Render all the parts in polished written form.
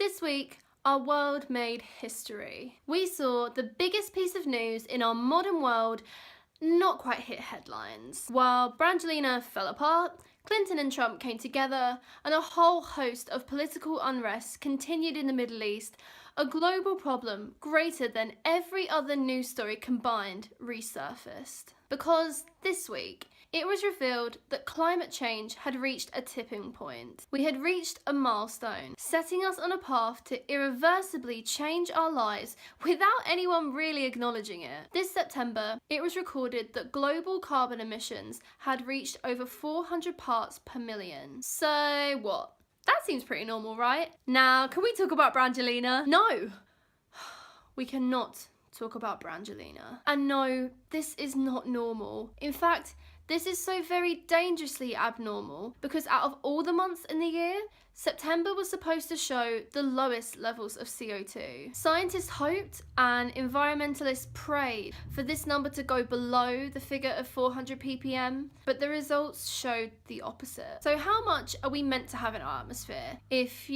This week, our world made history. We saw the biggest piece of news in our modern world not quite hit headlines. While Brangelina fell apart, Clinton and Trump came together, and a whole host of political unrest continued in the Middle East, a global problem greater than every other news story combined resurfaced. Because this week, it was revealed that climate change had reached a tipping point. We had reached a milestone, setting us on a path to irreversibly change our lives without anyone really acknowledging it. This September, it was recorded that global carbon emissions had reached over 400 parts per million. So what? That seems pretty normal, right? Now, can we talk about Brangelina? No! We cannot talk about Brangelina. And no, this is not normal. In fact, this is so very dangerously abnormal because out of all the months in the year, September was supposed to show the lowest levels of CO2. Scientists hoped and environmentalists prayed for this number to go below the figure of 400 ppm, but the results showed the opposite. So how much are we meant to have in our atmosphere if,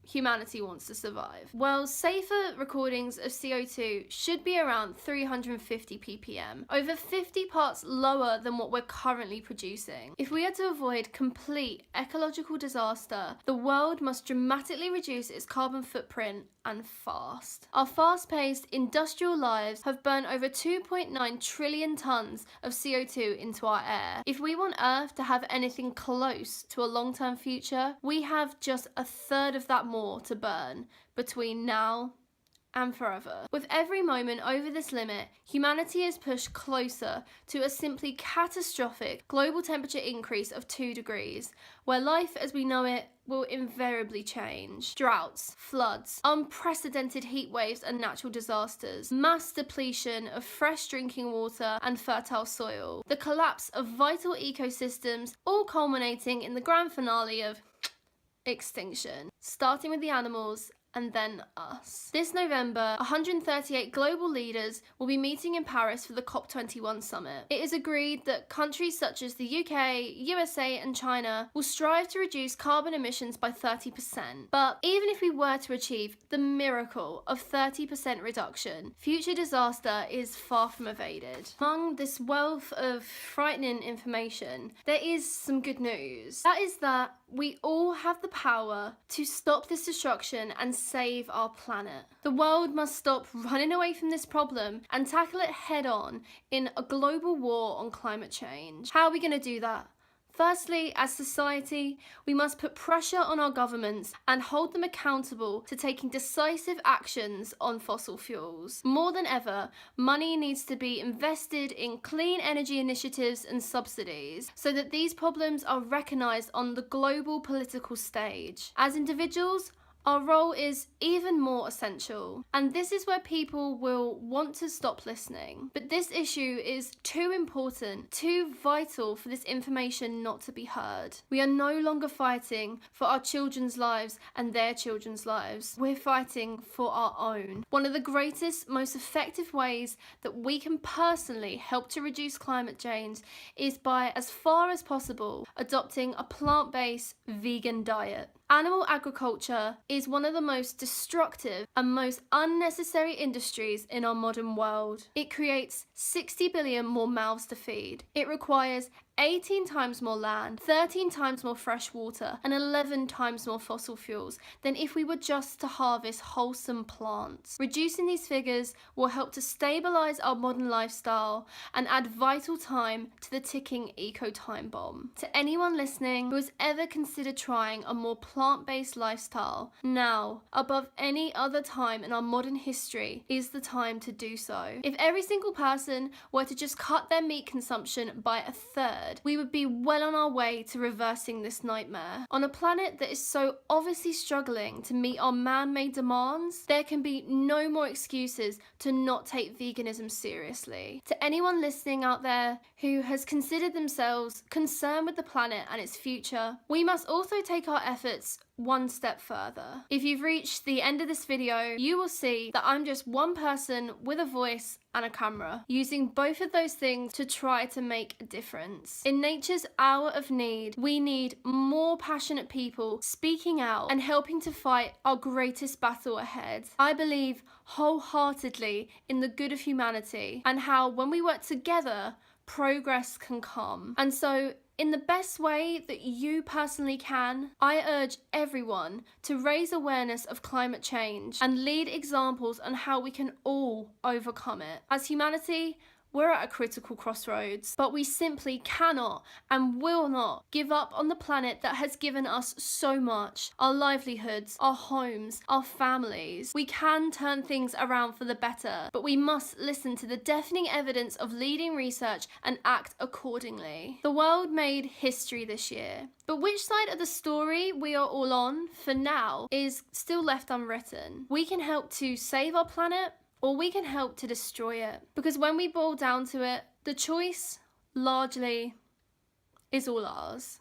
humanity wants to survive? Well, safer recordings of CO2 should be around 350 ppm, over 50 parts lower than what we're currently producing. If we are to avoid complete ecological disaster, the world must dramatically reduce its carbon footprint, and fast. Our fast-paced industrial lives have burned over 2.9 trillion tons of CO2 into our air. If we want Earth to have anything close to a long-term future, we have just a third of that more to burn between now and forever. With every moment over this limit, humanity is pushed closer to a simply catastrophic global temperature increase of 2 degrees, where life as we know it will invariably change. Droughts, floods, unprecedented heat waves and natural disasters, mass depletion of fresh drinking water and fertile soil, the collapse of vital ecosystems, all culminating in the grand finale of extinction, starting with the animals and then us. This November, 138 global leaders will be meeting in Paris for the COP21 summit. It is agreed that countries such as the UK, USA and China will strive to reduce carbon emissions by 30%. But even if we were to achieve the miracle of 30% reduction, future disaster is far from evaded. Among this wealth of frightening information, there is some good news. That is that we all have the power to stop this destruction and save our planet. The world must stop running away from this problem and tackle it head on in a global war on climate change. How are we going to do that? Firstly, as society, we must put pressure on our governments and hold them accountable to taking decisive actions on fossil fuels. More than ever, money needs to be invested in clean energy initiatives and subsidies so that these problems are recognised on the global political stage. As individuals, our role is even more essential, and this is where people will want to stop listening. But this issue is too important, too vital for this information not to be heard. We are no longer fighting for our children's lives and their children's lives. We're fighting for our own. One of the greatest, most effective ways that we can personally help to reduce climate change is by, as far as possible, adopting a plant-based vegan diet. Animal agriculture is one of the most destructive and most unnecessary industries in our modern world. It creates 60 billion more mouths to feed. It requires 18 times more land, 13 times more fresh water, and 11 times more fossil fuels than if we were just to harvest wholesome plants. Reducing these figures will help to stabilise our modern lifestyle and add vital time to the ticking eco-time bomb. To anyone listening who has ever considered trying a more plant-based lifestyle, now, above any other time in our modern history, is the time to do so. If every single person were to just cut their meat consumption by a third, we would be well on our way to reversing this nightmare. On a planet that is so obviously struggling to meet our man-made demands, there can be no more excuses to not take veganism seriously. To anyone listening out there who has considered themselves concerned with the planet and its future, we must also take our efforts one step further. If you've reached the end of this video, you will see that I'm just one person with a voice and a camera, using both of those things to try to make a difference. In nature's hour of need, we need more passionate people speaking out and helping to fight our greatest battle ahead. I believe wholeheartedly in the good of humanity and how when we work together, progress can come. And so, in the best way that you personally can, I urge everyone to raise awareness of climate change and lead examples on how we can all overcome it. As humanity, we're at a critical crossroads, but we simply cannot and will not give up on the planet that has given us so much, our livelihoods, our homes, our families. We can turn things around for the better, but we must listen to the deafening evidence of leading research and act accordingly. The world made history this year, but which side of the story we are all on, for now, is still left unwritten. We can help to save our planet, or we can help to destroy it. Because when we boil down to it, the choice, largely, is all ours.